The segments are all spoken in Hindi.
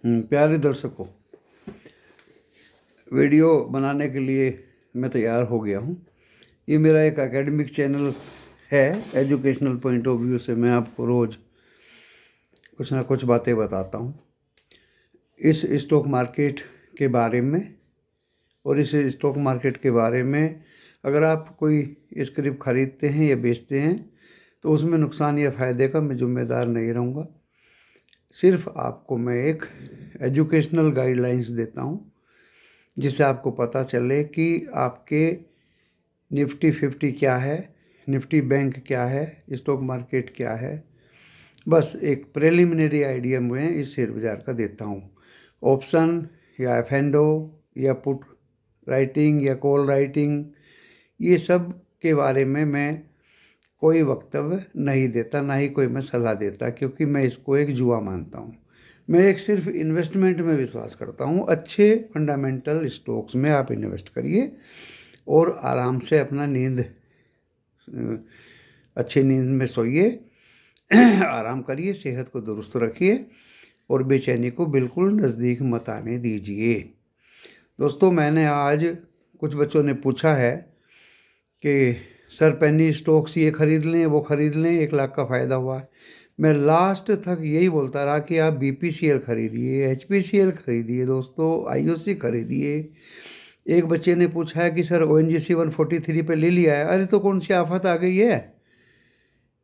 प्यारे दर्शकों, वीडियो बनाने के लिए मैं तैयार हो गया हूँ। ये मेरा एक एकेडमिक चैनल है। एजुकेशनल पॉइंट ऑफ व्यू से मैं आपको रोज़ कुछ ना कुछ बातें बताता हूँ इस स्टॉक मार्केट के बारे में। और इस स्टॉक मार्केट के बारे में अगर आप कोई स्क्रिप्ट खरीदते हैं या बेचते हैं तो उसमें नुकसान या फ़ायदे का मैं जिम्मेदार नहीं रहूँगा। सिर्फ आपको मैं एक एजुकेशनल गाइडलाइंस देता हूँ जिससे आपको पता चले कि आपके निफ्टी 50 क्या है, निफ्टी बैंक क्या है, स्टॉक मार्केट क्या है। बस एक प्रिलिमिनरी आइडिया मैं इस शेयर बाज़ार का देता हूँ। ऑप्शन या एफएनडो या पुट राइटिंग या कॉल राइटिंग, ये सब के बारे में मैं कोई वक्तव्य नहीं देता, ना ही कोई मैं सलाह देता, क्योंकि मैं इसको एक जुआ मानता हूँ। मैं एक सिर्फ इन्वेस्टमेंट में विश्वास करता हूँ। अच्छे फंडामेंटल स्टॉक्स में आप इन्वेस्ट करिए और आराम से अपना अच्छी नींद में सोइए, आराम करिए, सेहत को दुरुस्त रखिए और बेचैनी को बिल्कुल नज़दीक मत आने दीजिए। दोस्तों, मैंने आज कुछ बच्चों ने पूछा है कि सर पेनी स्टॉक्स ये ख़रीद लें, वो ख़रीद लें, 1 लाख का फ़ायदा हुआ है। मैं लास्ट तक यही बोलता रहा कि आप BPCL खरीदिए, HPCL खरीदिए, दोस्तों IOC खरीदिए। एक बच्चे ने पूछा है कि सर ONGC 143 पे ले लिया है। अरे तो कौन सी आफत आ गई है?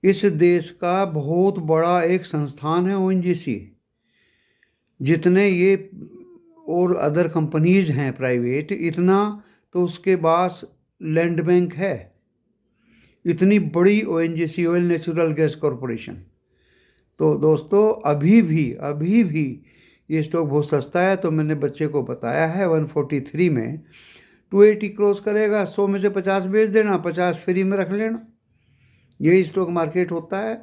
इस देश का बहुत बड़ा एक संस्थान है ONGC। जितने ये और अदर कंपनीज हैं प्राइवेट, इतना तो उसके पास लैंड बैंक है। इतनी बड़ी ONGC, oil natural gas corporation. तो दोस्तों अभी भी ये स्टॉक बहुत सस्ता है। तो मैंने बच्चे को बताया है 143 में 280 क्रॉस करेगा, 100 में से 50 बेच देना, 50 फ्री में रख लेना। यही स्टॉक मार्केट होता है।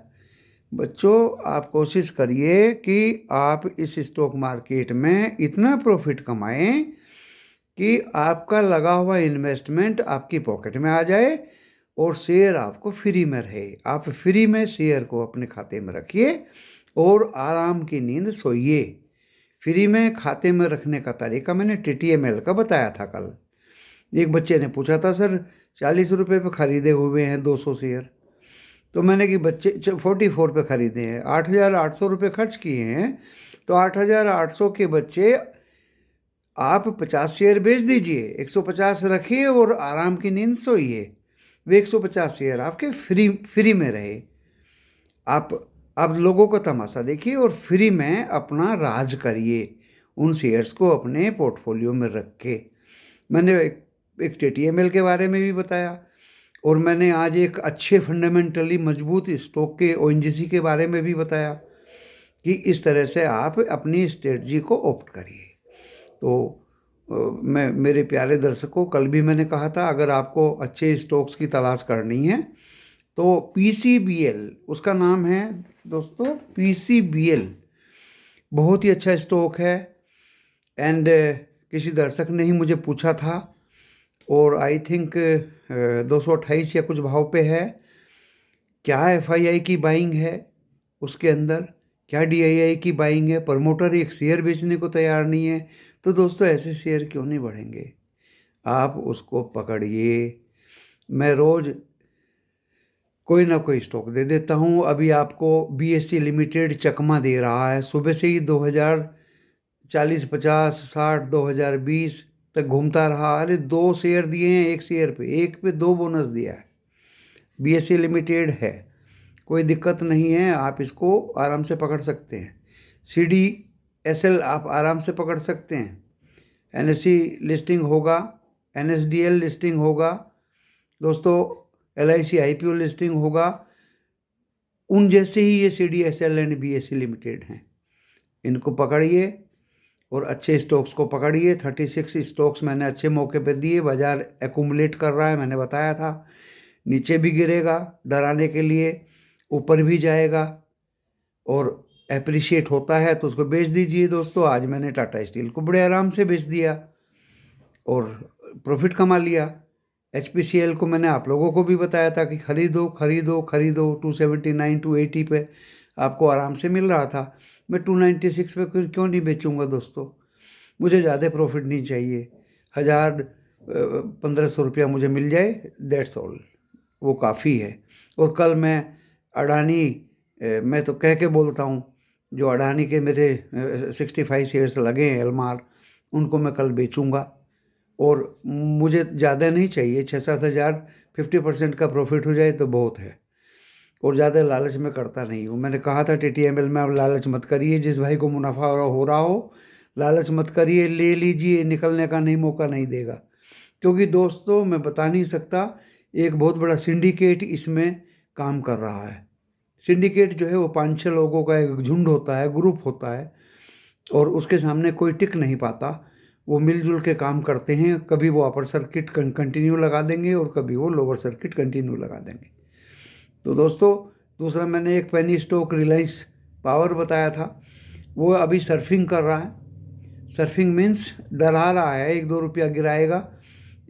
बच्चों, आप कोशिश करिए कि आप इस स्टॉक मार्केट में इतना प्रॉफिट कमाएं कि आपका लगा हुआ इन्वेस्टमेंट आपकी पॉकेट में आ जाए और शेयर आपको फ्री में रहे। आप फ्री में शेयर को अपने खाते में रखिए और आराम की नींद सोइए। फ्री में खाते में रखने का तरीका मैंने TTML का बताया था कल। एक बच्चे ने पूछा था सर 40 रुपये पे ख़रीदे हुए हैं 200 शेयर। तो मैंने कि बच्चे 44 पे ख़रीदे हैं, 8,800 रुपये खर्च किए हैं। तो 8,800 के बच्चे आप 50 शेयर बेच दीजिए, 150 रखिए और आराम की नींद सोइए। वे 150 शेयर आपके फ्री में रहे। आप लोगों का तमाशा देखिए और फ्री में अपना राज करिए। उन शेयर्स को अपने पोर्टफोलियो में रख के मैंने एक TTML के बारे में भी बताया और मैंने आज एक अच्छे फंडामेंटली मजबूत स्टॉक के ONGC के बारे में भी बताया कि इस तरह से आप अपनी स्ट्रेटजी को ऑप्ट करिए। तो मैं मेरे प्यारे दर्शकों, कल भी मैंने कहा था अगर आपको अच्छे स्टॉक्स की तलाश करनी है तो PCBL उसका नाम है दोस्तों। PCBL बहुत ही अच्छा स्टॉक है। एंड किसी दर्शक ने ही मुझे पूछा था और आई थिंक 228 या कुछ भाव पे है। क्या FII की बाइंग है उसके अंदर, क्या DII की बाइंग है? प्रमोटर एक शेयर बेचने को तैयार नहीं है। तो दोस्तों ऐसे शेयर क्यों नहीं बढ़ेंगे? आप उसको पकड़िए। मैं रोज़ कोई ना कोई स्टॉक दे देता हूँ। अभी आपको BSE लिमिटेड चकमा दे रहा है। सुबह से ही 2040, 50, 60, 2020 तक घूमता रहा। अरे 2 शेयर दिए हैं, एक पे 2 बोनस दिया है। BSE लिमिटेड है, कोई दिक्कत नहीं है। आप इसको आराम से पकड़ सकते हैं। CDSL आप आराम से पकड़ सकते हैं। NSE लिस्टिंग होगा, NSDL लिस्टिंग होगा दोस्तों, LIC IPO लिस्टिंग होगा। उन जैसे ही ये CDSL एंड BSE लिमिटेड हैं। इनको पकड़िए और अच्छे स्टॉक्स को पकड़िए। 36 स्टॉक्स मैंने अच्छे मौके पे दिए। बाज़ार एक्यूमुलेट कर रहा है, मैंने बताया था। नीचे भी गिरेगा डराने के लिए, ऊपर भी जाएगा और एप्रिशिएट होता है तो उसको बेच दीजिए। दोस्तों आज मैंने टाटा स्टील को बड़े आराम से बेच दिया और प्रॉफिट कमा लिया। HPCL को मैंने आप लोगों को भी बताया था कि खरीदो 279, 280 पे आपको आराम से मिल रहा था। मैं 296 पे क्यों नहीं बेचूंगा दोस्तों। मुझे ज़्यादा प्रॉफिट नहीं चाहिए, 1000-1500 रुपया मुझे मिल जाए, दैट्स ऑल, वो काफ़ी है। और कल मैं अडानी, मैं तो कह के बोलता हूँ, जो अडानी के मेरे 65 शेयर्स लगे हैं एलमार, उनको मैं कल बेचूंगा। और मुझे ज़्यादा नहीं चाहिए, 6-7 हज़ार, 50% का प्रॉफिट हो जाए तो बहुत है। और ज़्यादा लालच में करता नहीं हूँ। मैंने कहा था TTML में, अब लालच मत करिए, जिस भाई को मुनाफा हो रहा हो लालच मत करिए, ले लीजिए, निकलने का नहीं मौका नहीं देगा। क्योंकि दोस्तों मैं बता नहीं सकता, एक बहुत बड़ा सिंडिकेट इसमें काम कर रहा है। सिंडिकेट जो है वो 5-6 लोगों का एक झुंड होता है, ग्रुप होता है, और उसके सामने कोई टिक नहीं पाता। वो मिलजुल के काम करते हैं, कभी वो अपर सर्किट कंटिन्यू लगा देंगे और कभी वो लोअर सर्किट कंटिन्यू लगा देंगे। तो दोस्तों दूसरा, मैंने एक पेनी स्टॉक रिलायंस पावर बताया था, वो अभी सर्फिंग कर रहा है। सर्फिंग मीन्स डरा रहा है, 1-2 रुपया गिराएगा,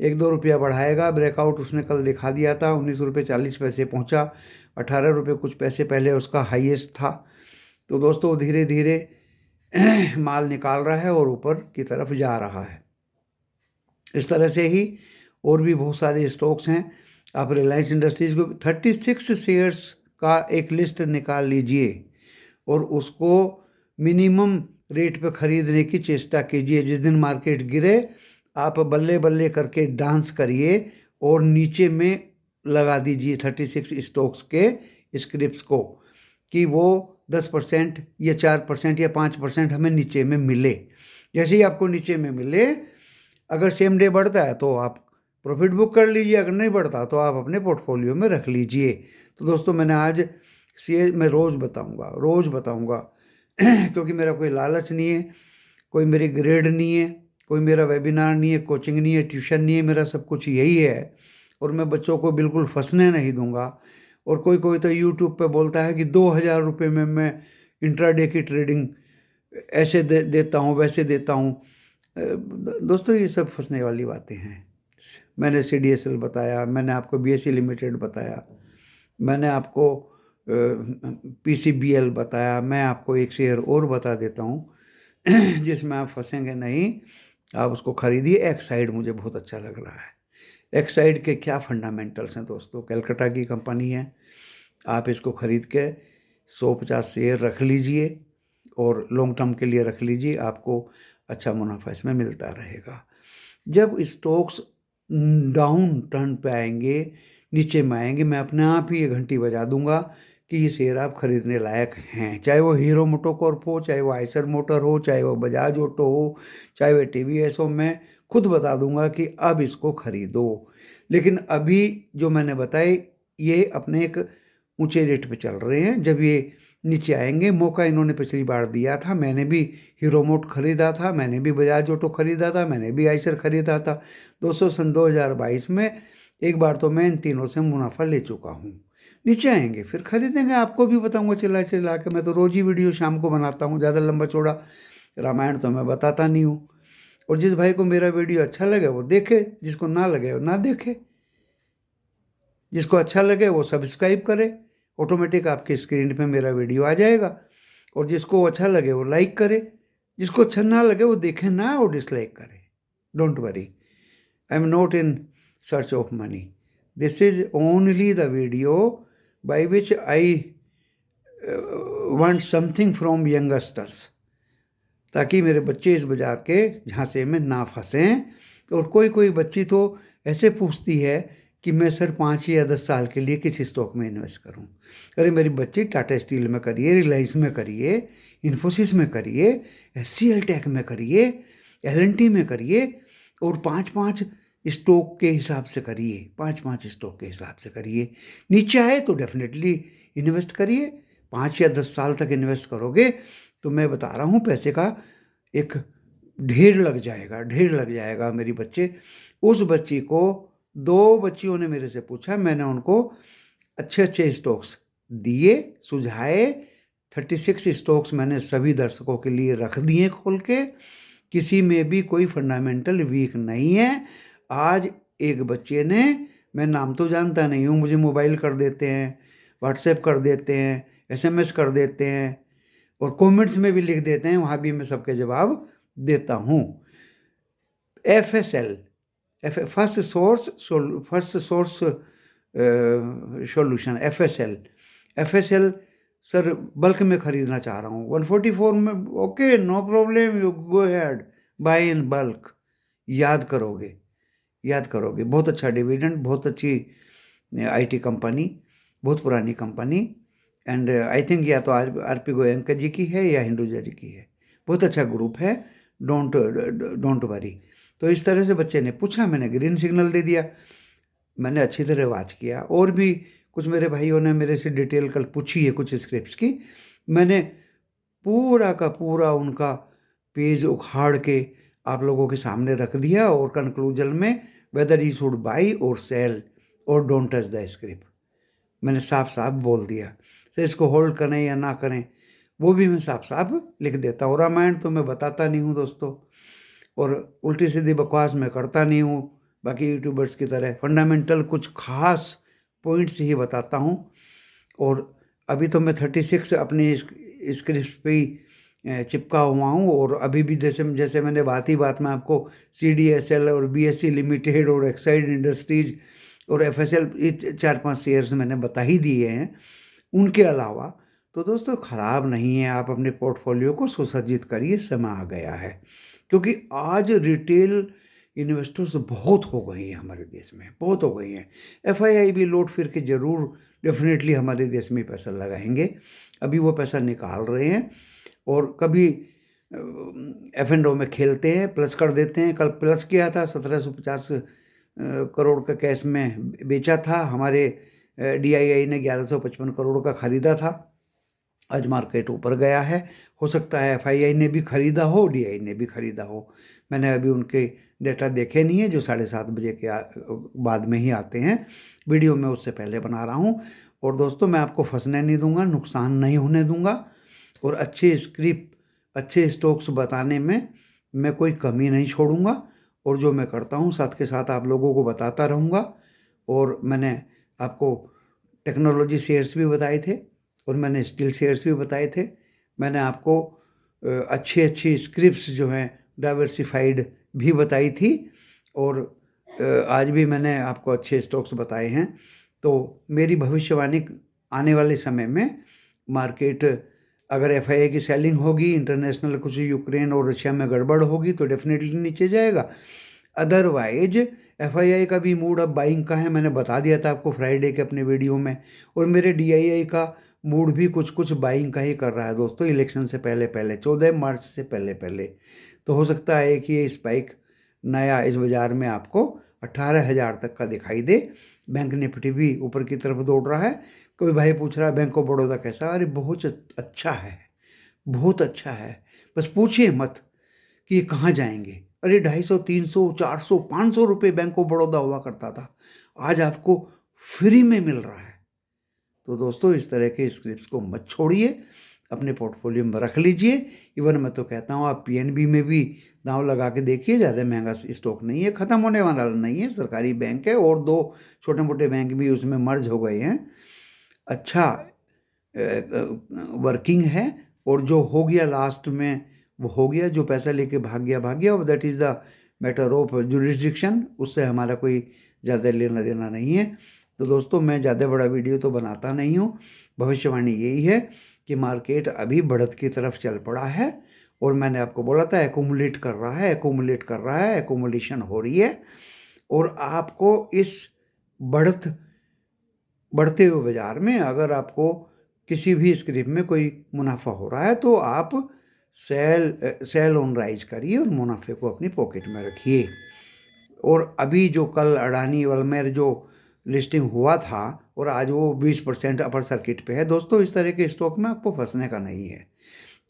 1-2 रुपया बढ़ाएगा। ब्रेकआउट उसने कल दिखा दिया था, 19 रुपये 40 पैसे पहुँचा, 18 रुपये कुछ पैसे पहले उसका हाईएस्ट था। तो दोस्तों धीरे धीरे माल निकाल रहा है और ऊपर की तरफ जा रहा है। इस तरह से ही और भी बहुत सारे स्टॉक्स हैं। आप रिलायंस इंडस्ट्रीज़ को 36 शेयर्स का एक लिस्ट निकाल लीजिए और उसको मिनिमम रेट पे खरीदने की चेष्टा कीजिए। जिस दिन मार्केट गिरे आप बल्ले बल्ले करके डांस करिए और नीचे में लगा दीजिए 36 स्टॉक्स के स्क्रिप्ट्स को, कि वो 10% या 4% या 5% हमें नीचे में मिले। जैसे ही आपको नीचे में मिले, अगर सेम डे बढ़ता है तो आप प्रॉफिट बुक कर लीजिए, अगर नहीं बढ़ता तो आप अपने पोर्टफोलियो में रख लीजिए। तो दोस्तों मैंने आज मैं रोज़ बताऊंगा क्योंकि मेरा कोई लालच नहीं है, कोई मेरी ग्रेड नहीं है, कोई मेरा वेबिनार नहीं है, कोचिंग नहीं है, ट्यूशन नहीं है, मेरा सब कुछ यही है। और मैं बच्चों को बिल्कुल फंसने नहीं दूंगा। और कोई कोई तो यूट्यूब पे बोलता है कि 2000 रुपये में मैं इंट्राडे की ट्रेडिंग ऐसे देता हूँ, वैसे देता हूँ। दोस्तों ये सब फंसने वाली बातें हैं। मैंने CDSL बताया, मैंने आपको BSE लिमिटेड बताया, मैंने आपको PCBL बताया, मैं आपको एक शेयर और बता देता हूँ जिसमें आप फंसेंगे नहीं, आप उसको खरीदिए। एक्साइड मुझे बहुत अच्छा लग रहा है। एक्साइड के क्या फंडामेंटल्स हैं दोस्तों, कलकत्ता की कंपनी है, आप इसको खरीद के 150 शेयर रख लीजिए और लॉन्ग टर्म के लिए रख लीजिए, आपको अच्छा मुनाफा इसमें मिलता रहेगा। जब स्टॉक्स डाउन टर्न पे आएंगे, नीचे में आएंगे, मैं अपने आप ही ये घंटी बजा दूंगा कि ये शेयर आप खरीदने लायक हैं। चाहे वो हीरो मोटोकॉर्प हो, चाहे वो आइसर मोटर हो, चाहे वो बजाज ऑटो हो, चाहे वो TVS हो, मैं खुद बता दूंगा कि अब इसको खरीदो। लेकिन अभी जो मैंने बताए ये अपने एक ऊंचे रेट पे चल रहे हैं। जब ये नीचे आएंगे, मौका इन्होंने पिछली बार दिया था, मैंने भी हीरो मोट खरीदा था, मैंने भी बजाज ऑटो खरीदा था, मैंने भी आइसर खरीदा था। दोस्तों सन 2022 में एक बार तो मैं इन तीनों से मुनाफा ले चुका हूँ। नीचे आएंगे फिर खरीदेंगे, आपको भी बताऊंगा चिल्ला चिल्ला के। मैं तो रोज ही वीडियो शाम को बनाता हूँ, ज़्यादा लंबा चौड़ा रामायण तो मैं बताता नहीं हूँ। और जिस भाई को मेरा वीडियो अच्छा लगे वो देखे, जिसको ना लगे वो ना देखे। जिसको अच्छा लगे वो सब्सक्राइब करे, ऑटोमेटिक आपके स्क्रीन पे मेरा वीडियो आ जाएगा। और जिसको अच्छा लगे वो लाइक करे, जिसको अच्छा ना लगे वो देखे ना और डिसलाइक करे। Don't worry, I am not in search of money, this is only the video by which I want something from youngsters, ताकि मेरे बच्चे इस बाजार के झांसे में ना फंसें। और कोई कोई बच्ची तो ऐसे पूछती है कि मैं सर 5 या 10 साल के लिए किस स्टॉक में इन्वेस्ट करूं। अरे मेरी बच्ची, टाटा स्टील में करिए, रिलायंस में करिए, इन्फोसिस में करिए, HCL टेक में करिए, L&T में करिए, और 5-5 स्टॉक के हिसाब से करिए, 5-5 स्टॉक के हिसाब से करिए। नीचे आए तो डेफिनेटली इन्वेस्ट करिए। 5 या 10 साल तक इन्वेस्ट करोगे तो मैं बता रहा हूँ पैसे का एक ढेर लग जाएगा मेरी बच्चे। उस बच्ची को 2 बच्चियों ने मेरे से पूछा, मैंने उनको अच्छे अच्छे स्टॉक्स दिए, सुझाए। 36 स्टॉक्स मैंने सभी दर्शकों के लिए रख दिए खोल के, किसी में भी कोई फंडामेंटल वीक नहीं है। आज एक बच्चे ने, मैं नाम तो जानता नहीं हूँ, मुझे मोबाइल कर देते हैं, व्हाट्सएप कर देते हैं, SMS कर देते हैं, और कमेंट्स में भी लिख देते हैं, वहाँ भी मैं सबके जवाब देता हूँ। FSL, first source solution, FSL sir bulk में ख़रीदना चाह रहा हूँ 144 में, okay no problem, you go ahead buy in bulk. याद करोगे, बहुत अच्छा डिविडेंड, बहुत अच्छी IT कंपनी, बहुत पुरानी कंपनी, एंड आई थिंक या तो RP गोयनका जी की है या हिंदुजा जी की है, बहुत अच्छा ग्रुप है, डोंट वरी। तो इस तरह से बच्चे ने पूछा, मैंने ग्रीन सिग्नल दे दिया, मैंने अच्छी तरह वॉच किया। और भी कुछ मेरे भाइयों ने मेरे से डिटेल कल पूछी है कुछ स्क्रिप्ट्स की, मैंने पूरा का पूरा उनका पेज उखाड़ के आप लोगों के सामने रख दिया, और कंक्लूजन में वेदर ही शुड बाई और सेल और डोंट टच द स्क्रिप्ट मैंने साफ साफ बोल दिया। तो इसको होल्ड करें या ना करें वो भी मैं साफ साफ लिख देता हूँ। रामायण तो मैं बताता नहीं हूँ दोस्तों, और उल्टी सीधी बकवास मैं करता नहीं हूँ बाकी यूट्यूबर्स की तरह, फंडामेंटल कुछ खास पॉइंट्स ही बताता हूँ। और अभी तो मैं 36 अपनी स्क्रिप्ट पे ही चिपका हुआ हूँ, और अभी भी जैसे मैंने बात ही बात में आपको CDSL और BSE लिमिटेड और एक्साइड इंडस्ट्रीज और FSL 4-5 शेयर्स मैंने बता ही दिए हैं। उनके अलावा तो दोस्तों ख़राब नहीं है, आप अपने पोर्टफोलियो को सुसज्जित करिए, समय आ गया है। क्योंकि आज रिटेल इन्वेस्टर्स बहुत हो गए हैं हमारे देश में, बहुत हो गई हैं। FII भी लौट फिर के ज़रूर डेफिनेटली हमारे देश में पैसा लगाएंगे, अभी वो पैसा निकाल रहे हैं, और कभी F&O में खेलते हैं, प्लस कर देते हैं। कल प्लस किया था, 1750 करोड़ का कैश में बेचा था, हमारे DII ने 1155 करोड़ का ख़रीदा था। आज मार्केट ऊपर गया है, हो सकता है FII ने भी ख़रीदा हो, DI ने भी ख़रीदा हो, मैंने अभी उनके डेटा देखे नहीं है जो 7:30 बजे के बाद में ही आते हैं, वीडियो में उससे पहले बना रहा हूँ। और दोस्तों मैं आपको फंसने नहीं दूंगा, नुकसान नहीं होने दूंगा, और अच्छे स्क्रिप्ट अच्छे स्टॉक्स बताने में मैं कोई कमी नहीं छोड़ूंगा, और जो मैं करता हूँ साथ के साथ आप लोगों को बताता रहूँगा। और मैंने आपको टेक्नोलॉजी शेयर्स भी बताए थे, और मैंने स्टील शेयर्स भी बताए थे, मैंने आपको अच्छी स्क्रिप्ट्स जो हैं डाइवर्सिफाइड भी बताई थी, और आज भी मैंने आपको अच्छे स्टॉक्स बताए हैं। तो मेरी भविष्यवाणी आने वाले समय में मार्केट अगर FII की सेलिंग होगी, इंटरनेशनल कुछ यूक्रेन और रशिया में गड़बड़ होगी तो डेफिनेटली नीचे जाएगा। अदरवाइज FII का भी मूड अब बाइंग का है, मैंने बता दिया था आपको फ्राइडे के अपने वीडियो में, और मेरे DII का मूड भी कुछ बाइंग का ही कर रहा है दोस्तों, इलेक्शन से पहले 14 मार्च से पहले। तो हो सकता है कि ये स्पाइक नया इस बाज़ार में आपको 18,000 तक का दिखाई दे। बैंक निफ्टी भी ऊपर की तरफ दौड़ रहा है। कोई भाई पूछ रहा है बैंक ऑफ बड़ौदा कैसा, अरे बहुत अच्छा है, बहुत अच्छा है, बस पूछिए मत कि ये कहाँ जाएंगे। अरे 250, 300, 400, 500 रुपये बैंक ऑफ बड़ौदा हुआ करता था, आज आपको फ्री में मिल रहा है। तो दोस्तों इस तरह के स्क्रिप्ट्स को मत छोड़िए, अपने पोर्टफोलियो में रख लीजिए। इवन मैं तो कहता हूँ आप PNB में भी दांव लगा के देखिए, ज़्यादा महंगा स्टॉक नहीं है, ख़त्म होने वाला नहीं है, सरकारी बैंक है, और 2 छोटे मोटे बैंक भी उसमें मर्ज हो गए हैं, अच्छा वर्किंग है, और जो हो गया लास्ट में वो हो गया, जो पैसा लेके भाग गया, that is the matter of jurisdiction, उससे हमारा कोई ज़्यादा लेना देना नहीं है। तो दोस्तों मैं ज़्यादा बड़ा वीडियो तो बनाता नहीं हूँ, भविष्यवाणी यही है कि मार्केट अभी बढ़त की तरफ चल पड़ा है, और मैंने आपको बोला था एक्यूमुलेट कर रहा है, एक्यूमुलेशन हो रही है, और आपको इस बढ़ते हुए बाज़ार में अगर आपको किसी भी स्क्रिप्ट में कोई मुनाफा हो रहा है तो आप सेल ऑन राइज करिए और मुनाफे को अपनी पॉकेट में रखिए। और अभी जो कल अडानी वलमेर जो लिस्टिंग हुआ था और आज वो 20% अपर सर्किट पे है दोस्तों, इस तरह के स्टॉक में आपको फंसने का नहीं है,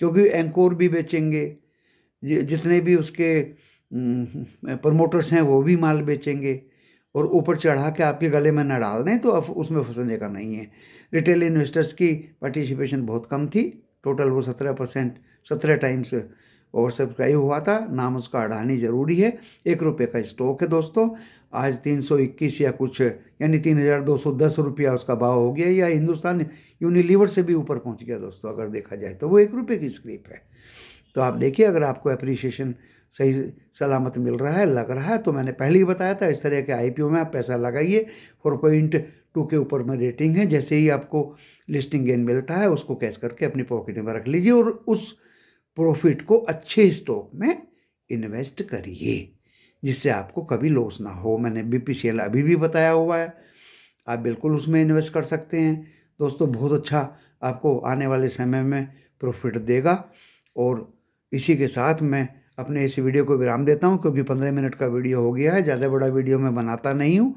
क्योंकि एंकोर भी बेचेंगे, जितने भी उसके प्रमोटर्स हैं वो भी माल बेचेंगे, और ऊपर चढ़ा के आपके गले में न डाल दें तो अब उसमें फंसने का नहीं है। रिटेल इन्वेस्टर्स की पार्टिसिपेशन बहुत कम थी, टोटल वो 17%, 17 टाइम्स ओवर सब्सक्राइब हुआ था। नाम उसका अडानी ज़रूरी है, ₹1 का स्टॉक है दोस्तों। आज 321 या कुछ यानी 3210 रुपया उसका भाव हो गया, या हिंदुस्तान यूनिलीवर से भी ऊपर पहुंच गया दोस्तों। अगर देखा जाए तो वो 1 रुपये की स्क्रिप है। तो आप देखिए, अगर आपको एप्रिसिएशन सही सलामत मिल रहा है, लग रहा है, तो मैंने पहले ही बताया था इस तरह के आईपीओ में आप पैसा लगाइए। 4.2 के ऊपर में रेटिंग है। जैसे ही आपको लिस्टिंग गेन मिलता है उसको कैश करके अपनी पॉकेट में रख लीजिए और उस प्रॉफिट को अच्छे स्टॉक में इन्वेस्ट करिए, जिससे आपको कभी लॉस ना हो। मैंने बीपीसीएल अभी भी बताया हुआ है, आप बिल्कुल उसमें इन्वेस्ट कर सकते हैं दोस्तों। बहुत अच्छा आपको आने वाले समय में प्रॉफिट देगा। और इसी के साथ मैं अपने इस वीडियो को विराम देता हूं, क्योंकि 15 मिनट का वीडियो हो गया है। ज़्यादा बड़ा वीडियो मैं बनाता नहीं हूं।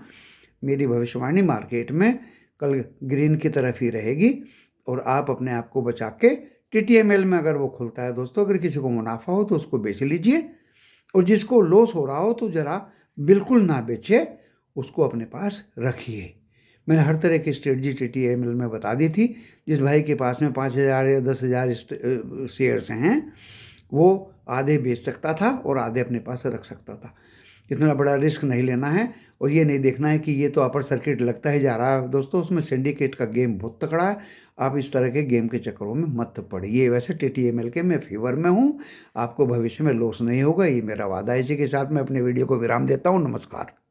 मेरी भविष्यवाणी मार्केट में कल ग्रीन की तरफ ही रहेगी, और आप अपने आप को बचा के टीटीएमएल में अगर वो खुलता है दोस्तों, अगर किसी को मुनाफा हो तो उसको बेच लीजिए, और जिसको लॉस हो रहा हो तो ज़रा बिल्कुल ना बेचे, उसको अपने पास रखिए। मैंने हर तरह की स्ट्रेटजी टीटीएमएल में बता दी थी। जिस भाई के पास में 5,000 या 10,000 शेयर्स हैं, वो आधे बेच सकता था और आधे अपने पास रख सकता था। इतना बड़ा रिस्क नहीं लेना है, और ये नहीं देखना है कि ये तो अपर सर्किट लगता ही जा रहा है दोस्तों। उसमें सिंडिकेट का गेम बहुत तकड़ा है। आप इस तरह के गेम के चक्करों में मत पड़िए। वैसे टीटीएमएल के मैं फेवर में हूँ, आपको भविष्य में लॉस नहीं होगा, ये मेरा वादा है। इसी के साथ मैं अपने वीडियो को विराम देता हूँ। नमस्कार।